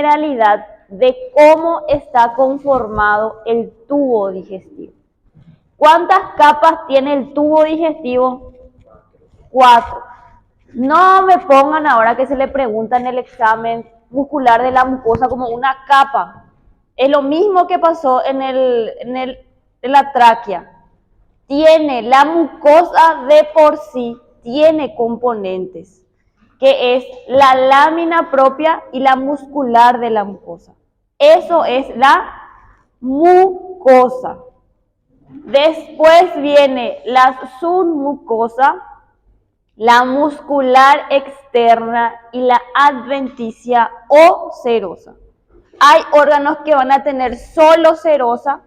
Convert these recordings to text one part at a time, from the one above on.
generalidad de cómo está conformado el tubo digestivo. ¿Cuántas capas tiene el tubo digestivo? 4. No me pongan ahora que se le pregunta en el examen muscular de la mucosa como una capa. Es lo mismo que pasó en la tráquea. Tiene la mucosa de por sí, tiene componentes, que es la lámina propia y la muscular de la mucosa. Eso es la mucosa. Después viene la submucosa, la muscular externa y la adventicia o serosa. Hay órganos que van a tener solo serosa,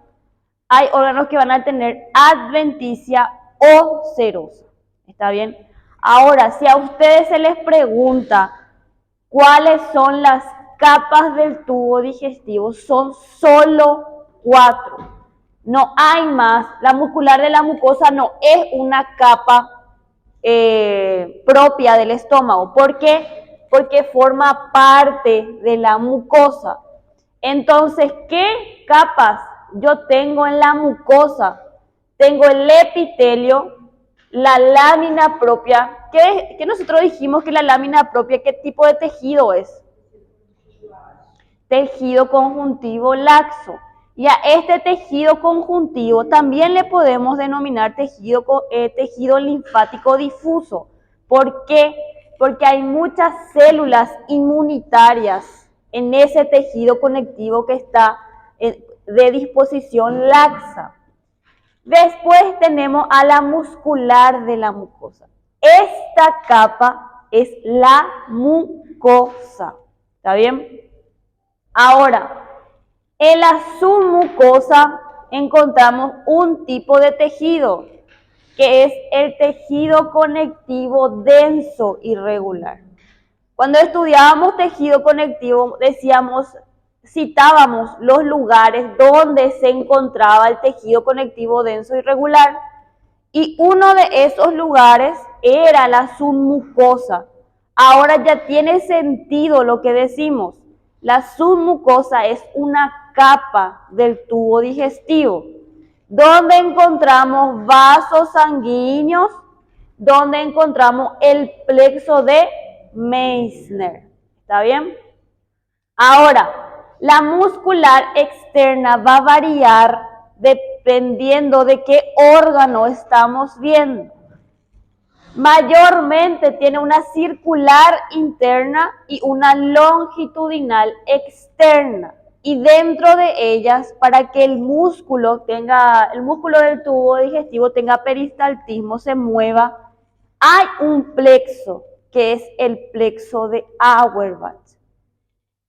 hay órganos que van a tener adventicia o serosa. ¿Está bien? Ahora, si a ustedes se les pregunta cuáles son las capas del tubo digestivo, son solo 4. No hay más. La muscular de la mucosa no es una capa propia del estómago. ¿Por qué? Porque forma parte de la mucosa. Entonces, ¿qué capas yo tengo en la mucosa? Tengo el epitelio, la lámina propia. ¿Qué nosotros dijimos que la lámina propia, qué tipo de tejido es? Tejido conjuntivo laxo. Y a este tejido conjuntivo también le podemos denominar tejido linfático difuso. ¿Por qué? Porque hay muchas células inmunitarias en ese tejido conectivo que está de disposición laxa. Después tenemos a la muscular de la mucosa. Esta capa es la mucosa. ¿Está bien? Ahora, en la submucosa encontramos un tipo de tejido, que es el tejido conectivo denso irregular. Cuando estudiábamos tejido conectivo, citábamos los lugares donde se encontraba el tejido conectivo denso irregular, y uno de esos lugares era la submucosa. Ahora ya tiene sentido lo que decimos. La submucosa es una capa del tubo digestivo, donde encontramos vasos sanguíneos, donde encontramos el plexo de Meissner. ¿Está bien? Ahora, la muscular externa va a variar dependiendo de qué órgano estamos viendo. Mayormente tiene una circular interna y una longitudinal externa. Y dentro de ellas, para que el músculo del tubo digestivo tenga peristaltismo, se mueva, hay un plexo, que es el plexo de Auerbach.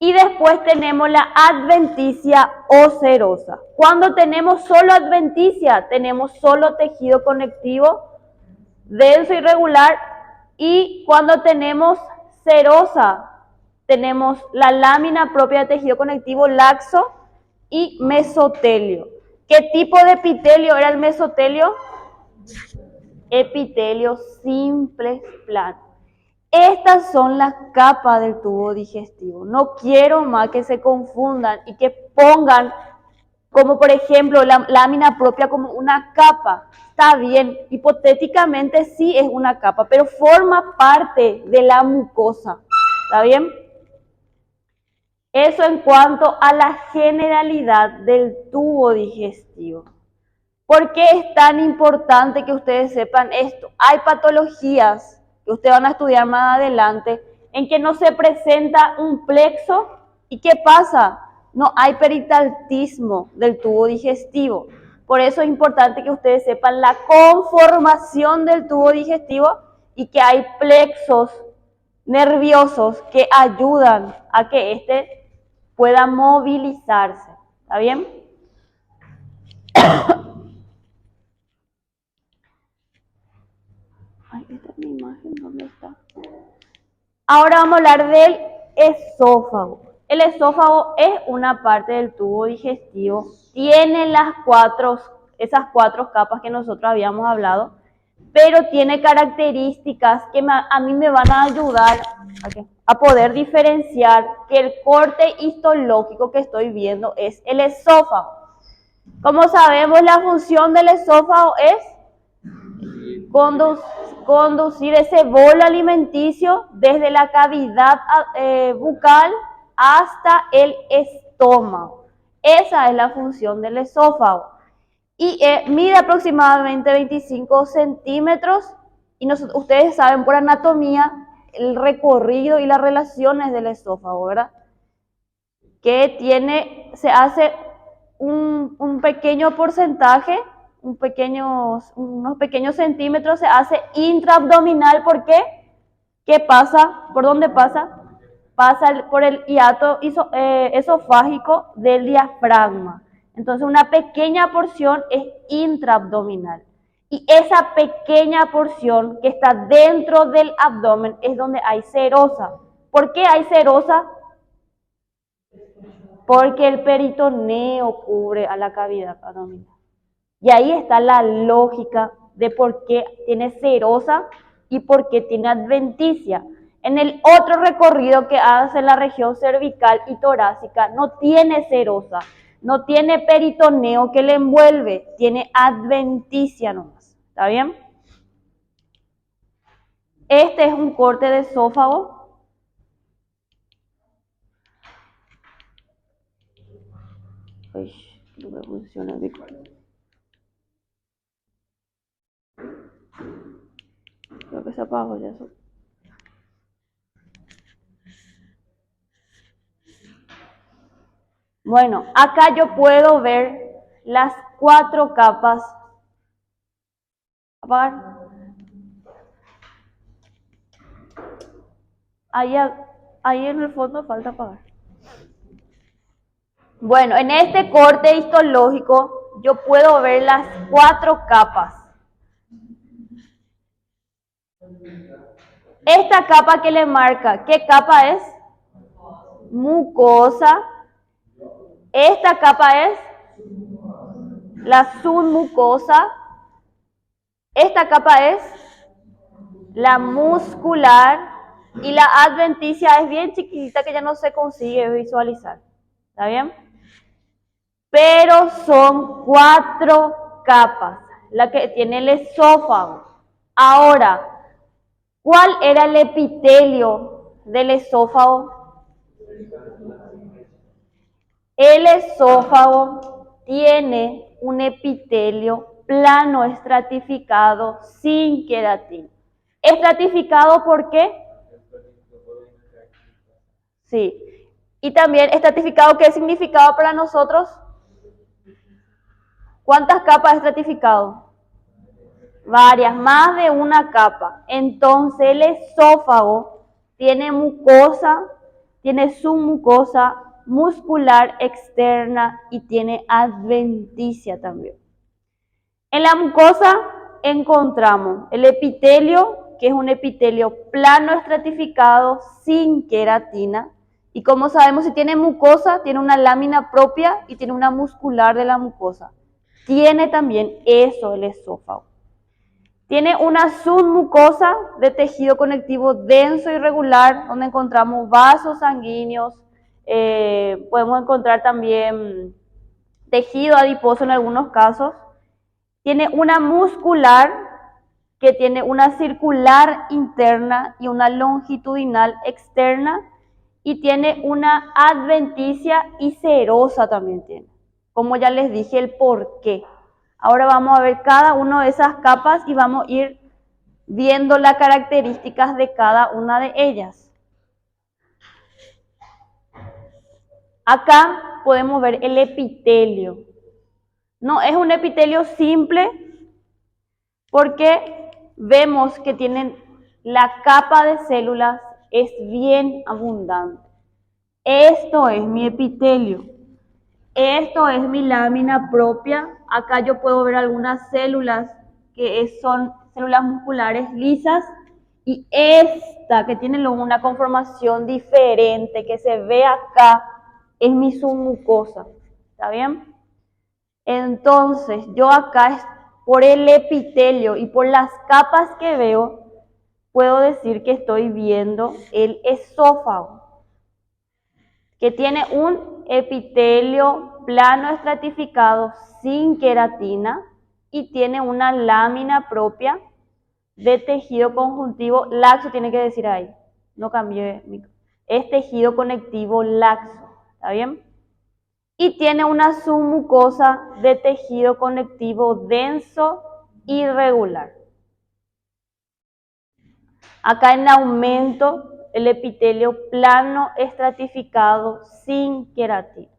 Y después tenemos la adventicia o serosa. Cuando tenemos solo adventicia, tenemos solo tejido conectivo denso irregular, y cuando tenemos serosa, tenemos la lámina propia de tejido conectivo laxo y mesotelio. ¿Qué tipo de epitelio era el mesotelio? Epitelio simple plano. Estas son las capas del tubo digestivo. No quiero más que se confundan y que pongan como por ejemplo la lámina propia como una capa. Está bien, hipotéticamente sí es una capa, pero forma parte de la mucosa. ¿Está bien? Eso en cuanto a la generalidad del tubo digestivo. ¿Por qué es tan importante que ustedes sepan esto? Hay patologías que ustedes van a estudiar más adelante en que no se presenta un plexo. ¿Y qué pasa? No hay peristaltismo del tubo digestivo. Por eso es importante que ustedes sepan la conformación del tubo digestivo y que hay plexos nerviosos que ayudan a que éste pueda movilizarse. ¿Está bien? Ay, esta es mi imagen, ¿dónde está? Ahora vamos a hablar del esófago. El esófago es una parte del tubo digestivo, tiene esas cuatro capas que nosotros habíamos hablado, pero tiene características que a mí me van a ayudar a poder diferenciar que el corte histológico que estoy viendo es el esófago. Como sabemos, la función del esófago es conducir ese bolo alimenticio desde la cavidad bucal hasta el estómago. Esa es la función del esófago. Y mide aproximadamente 25 centímetros y ustedes saben por anatomía el recorrido y las relaciones del esófago, ¿verdad? Que se hace un pequeño porcentaje, unos pequeños centímetros se hace intraabdominal. ¿Por qué? ¿Qué pasa? ¿Por dónde pasa? Pasa por el hiato esofágico del diafragma. Entonces una pequeña porción es intraabdominal. Y esa pequeña porción que está dentro del abdomen es donde hay serosa. ¿Por qué hay serosa? Porque el peritoneo cubre a la cavidad abdominal. Y ahí está la lógica de por qué tiene serosa y por qué tiene adventicia. En el otro recorrido que hace la región cervical y torácica no tiene serosa, no tiene peritoneo que le envuelve, tiene adventicia nomás. ¿Está bien? Este es un corte de esófago. Uy, no me funciona el Creo que se apagó ya eso. Bueno, acá yo puedo ver las 4 capas. Apagar. Ahí en el fondo falta apagar. Bueno, en este corte histológico yo puedo ver las 4 capas. Esta capa que le marca, ¿qué capa es? Mucosa. Esta capa es la submucosa. Esta capa es la muscular. Y la adventicia es bien chiquitita que ya no se consigue visualizar. ¿Está bien? Pero son 4 capas la que tiene el esófago. Ahora, ¿cuál era el epitelio del esófago? El esófago tiene un epitelio plano estratificado sin queratina. ¿Estratificado por qué? Sí. Y también estratificado, ¿qué significado para nosotros? ¿Cuántas capas estratificado? Varias, más de una capa. Entonces el esófago tiene mucosa, tiene submucosa muscular externa y tiene adventicia también. En la mucosa encontramos el epitelio, que es un epitelio plano estratificado sin queratina. Y como sabemos, si tiene mucosa, tiene una lámina propia y tiene una muscular de la mucosa. Tiene también eso el esófago. Tiene una submucosa de tejido conectivo denso y regular, donde encontramos vasos sanguíneos, podemos encontrar también tejido adiposo en algunos casos. Tiene una muscular que tiene una circular interna y una longitudinal externa, y tiene una adventicia y serosa también tiene. Como ya les dije el por qué. Ahora vamos a ver cada una de esas capas y vamos a ir viendo las características de cada una de ellas. Acá podemos ver el epitelio. No es un epitelio simple porque vemos que tienen la capa de células es bien abundante. Esto es mi epitelio. Esto es mi lámina propia. Acá yo puedo ver algunas células que son células musculares lisas, y esta que tiene una conformación diferente que se ve acá es mi submucosa. ¿Está bien? Entonces yo acá por el epitelio y por las capas que veo, puedo decir que estoy viendo el esófago, que tiene un epitelio plano estratificado sin queratina y tiene una lámina propia de tejido conjuntivo laxo, tiene que decir ahí, no cambié, es tejido conectivo laxo, ¿está bien? Y tiene una submucosa de tejido conectivo denso irregular. Acá en aumento el epitelio plano estratificado sin queratina.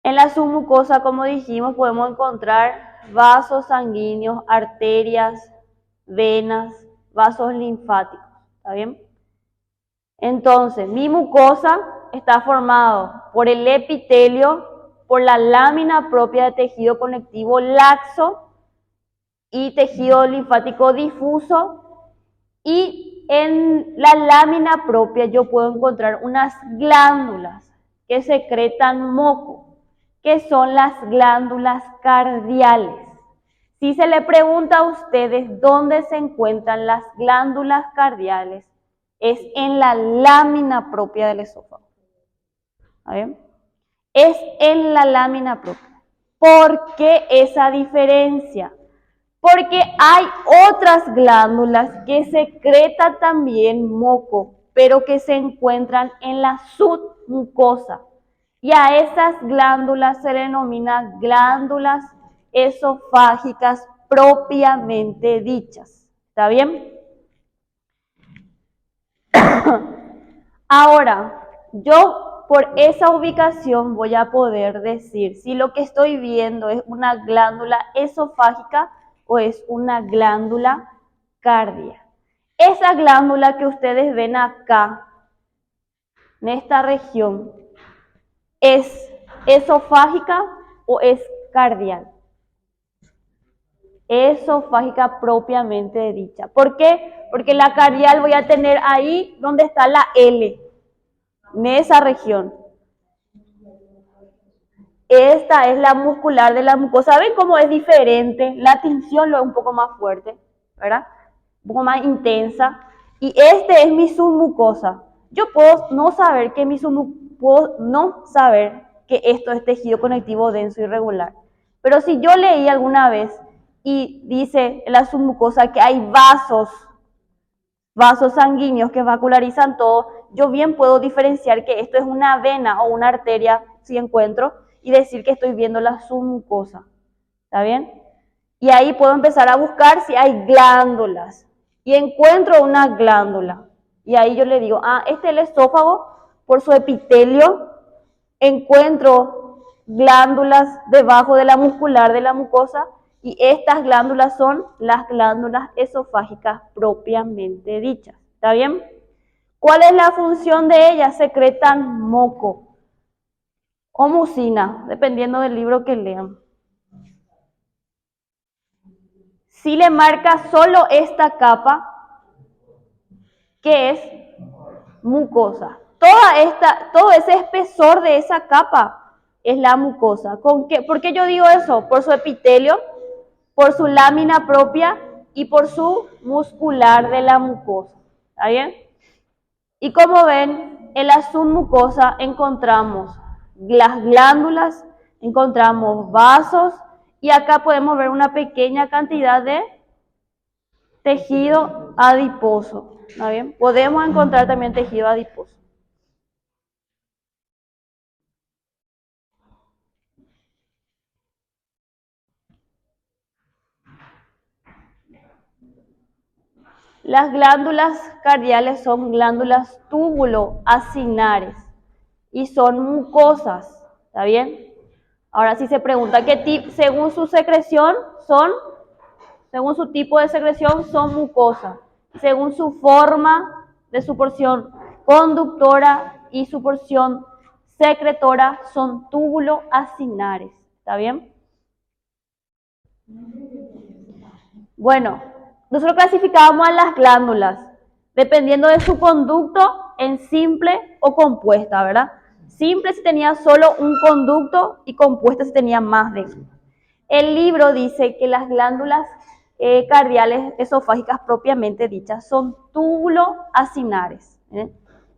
En la submucosa, como dijimos, podemos encontrar vasos sanguíneos, arterias, venas, vasos linfáticos, ¿está bien? Entonces, mi mucosa está formado por el epitelio, por la lámina propia de tejido conectivo laxo y tejido linfático difuso, y en la lámina propia yo puedo encontrar unas glándulas que secretan moco, que son las glándulas cardiales. Si se le pregunta a ustedes dónde se encuentran las glándulas cardiales, es en la lámina propia del esófago. ¿Está bien? Es en la lámina propia. ¿Por qué esa diferencia? Porque hay otras glándulas que secretan también moco, pero que se encuentran en la submucosa. Y a esas glándulas se le denomina glándulas esofágicas propiamente dichas. ¿Está bien? Ahora, yo por esa ubicación voy a poder decir si lo que estoy viendo es una glándula esofágica o es una glándula cárdia. Esa glándula que ustedes ven acá, en esta región, ¿es esofágica o es cardial? Esofágica propiamente dicha. ¿Por qué? Porque la cardial voy a tener ahí donde está la L, en esa región. Esta es la muscular de la mucosa. ¿Ven cómo es diferente? La tinción lo es un poco más fuerte, ¿verdad? Un poco más intensa. Y este es mi submucosa. Yo puedo no saber que que esto es tejido conectivo denso irregular. Pero si yo leí alguna vez y dice en la submucosa que hay vasos sanguíneos que vascularizan todo, yo bien puedo diferenciar que esto es una vena o una arteria, si encuentro, y decir que estoy viendo la submucosa. ¿Está bien? Y ahí puedo empezar a buscar si hay glándulas. Y encuentro una glándula. Y ahí yo le digo, este es el esófago, por su epitelio, encuentro glándulas debajo de la muscular de la mucosa, y estas glándulas son las glándulas esofágicas propiamente dichas. ¿Está bien? ¿Cuál es la función de ellas? Secretan moco o mucina, dependiendo del libro que lean. Si le marca solo esta capa, que es mucosa. Todo ese espesor de esa capa es la mucosa. ¿Por qué yo digo eso? Por su epitelio, por su lámina propia y por su muscular de la mucosa. ¿Está bien? Y como ven, en la submucosa encontramos las glándulas, encontramos vasos y acá podemos ver una pequeña cantidad de tejido adiposo. ¿Está bien? Podemos encontrar también tejido adiposo. Las glándulas cardiales son glándulas túbulo-acinares y son mucosas, ¿está bien? Ahora si se pregunta qué tipo, según su secreción según su tipo de secreción son mucosas, según su forma de su porción conductora y su porción secretora son túbulo-acinares, ¿está bien? Bueno, nosotros clasificábamos a las glándulas dependiendo de su conducto en simple o compuesta, ¿verdad? Simple si tenía solo un conducto y compuesta si tenía más de uno. El libro dice que las glándulas cardiales esofágicas propiamente dichas son túbulo-acinares.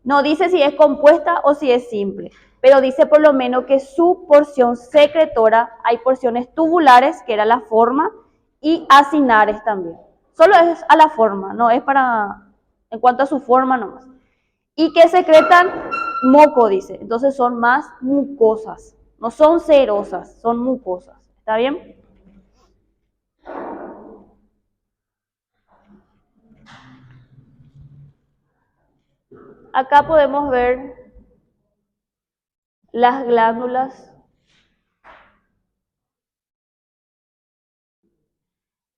No dice si es compuesta o si es simple, pero dice por lo menos que su porción secretora, hay porciones tubulares, que era la forma, y acinares también. Solo es a la forma, no es para, en cuanto a su forma nomás. Y que secretan moco, dice. Entonces son más mucosas. No son cerosas, son mucosas. ¿Está bien? Acá podemos ver las glándulas.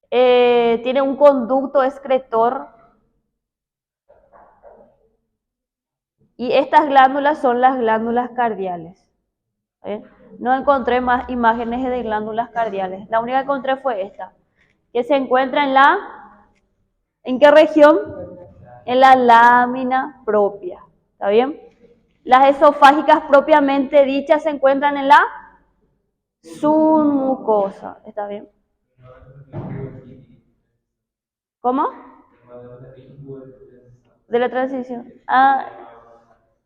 Tiene un conducto excretor. Y estas glándulas son las glándulas cardiales. No encontré más imágenes de glándulas cardiales. La única que encontré fue esta, que se encuentra en ¿en qué región? En la lámina propia. ¿Está bien? Las esofágicas propiamente dichas se encuentran en la submucosa. ¿Está bien? ¿Cómo? De la transición. Ah,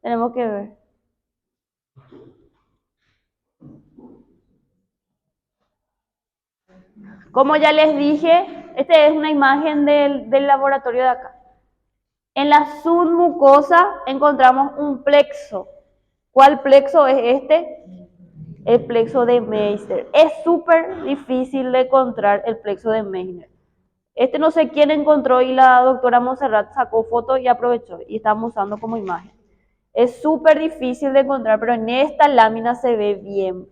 tenemos que ver. Como ya les dije, esta es una imagen del laboratorio de acá. En la submucosa encontramos un plexo. ¿Cuál plexo es este? El plexo de Meissner. Es súper difícil de encontrar el plexo de Meissner. Este no sé quién encontró y la doctora Monserrat sacó foto y aprovechó y estamos usando como imagen. Es súper difícil de encontrar, pero en esta lámina se ve bien.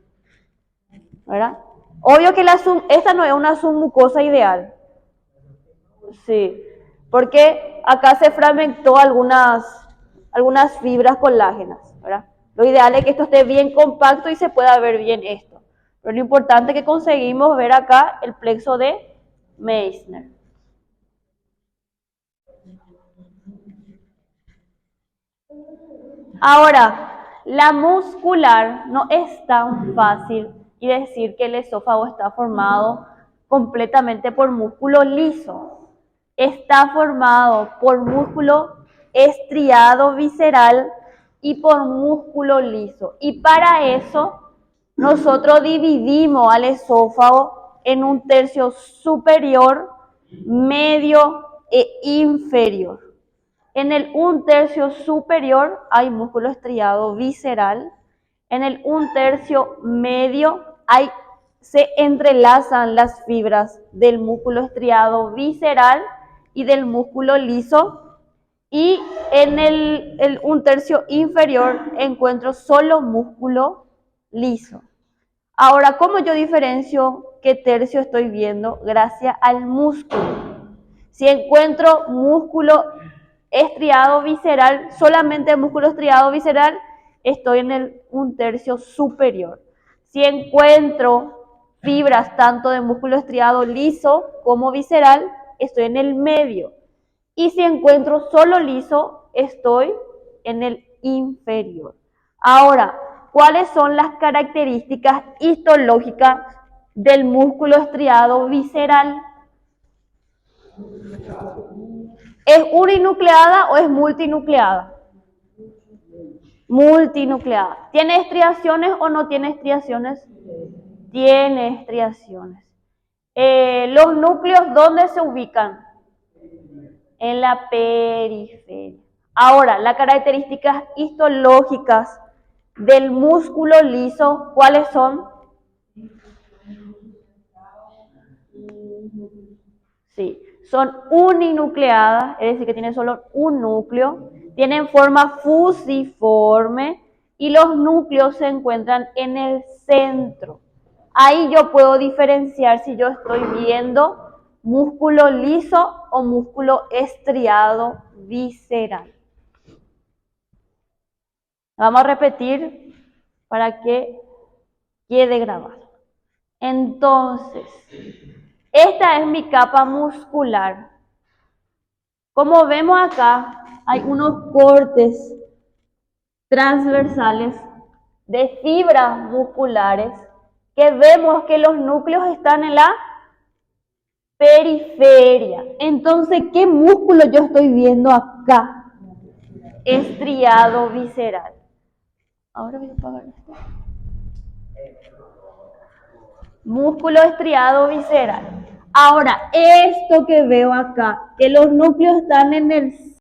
¿Verdad? Obvio que esta no es una submucosa ideal. Sí, porque acá se fragmentó algunas fibras colágenas, ¿verdad? Lo ideal es que esto esté bien compacto y se pueda ver bien esto. Pero lo importante es que conseguimos ver acá el plexo de Meissner. Ahora, la muscular no es tan fácil y decir que el esófago está formado completamente por músculo liso. Está formado por músculo estriado visceral y por músculo liso. Y para eso nosotros dividimos al esófago en un tercio superior, medio e inferior. En el un tercio superior hay músculo estriado visceral. En el un tercio medio se entrelazan las fibras del músculo estriado visceral y del músculo liso. Y en el un tercio inferior encuentro solo músculo liso. Ahora, ¿cómo yo diferencio qué tercio estoy viendo? Gracias al músculo. Si encuentro músculo estriado visceral, solamente músculo estriado visceral, estoy en el un tercio superior. Si encuentro fibras tanto de músculo estriado liso como visceral, estoy en el medio. Y si encuentro solo liso, estoy en el inferior. Ahora, ¿cuáles son las características histológicas del músculo estriado visceral? ¿Es uninucleada o es multinucleada? Multinucleada. ¿Tiene estriaciones o no tiene estriaciones? Tiene estriaciones. ¿Los núcleos dónde se ubican? En la periferia. Ahora, las características histológicas del músculo liso, ¿cuáles son? Sí, son uninucleadas, es decir, que tienen solo un núcleo, tienen forma fusiforme y los núcleos se encuentran en el centro. Ahí yo puedo diferenciar si yo estoy viendo músculo liso o músculo estriado visceral. Vamos a repetir para que quede grabado. Entonces, esta es mi capa muscular. Como vemos acá, hay unos cortes transversales de fibras musculares que vemos que los núcleos están en la periferia. Entonces, ¿qué músculo yo estoy viendo acá? Estriado visceral. Ahora voy a apagar esto. Músculo estriado visceral. Ahora, esto que veo acá, que los núcleos están en el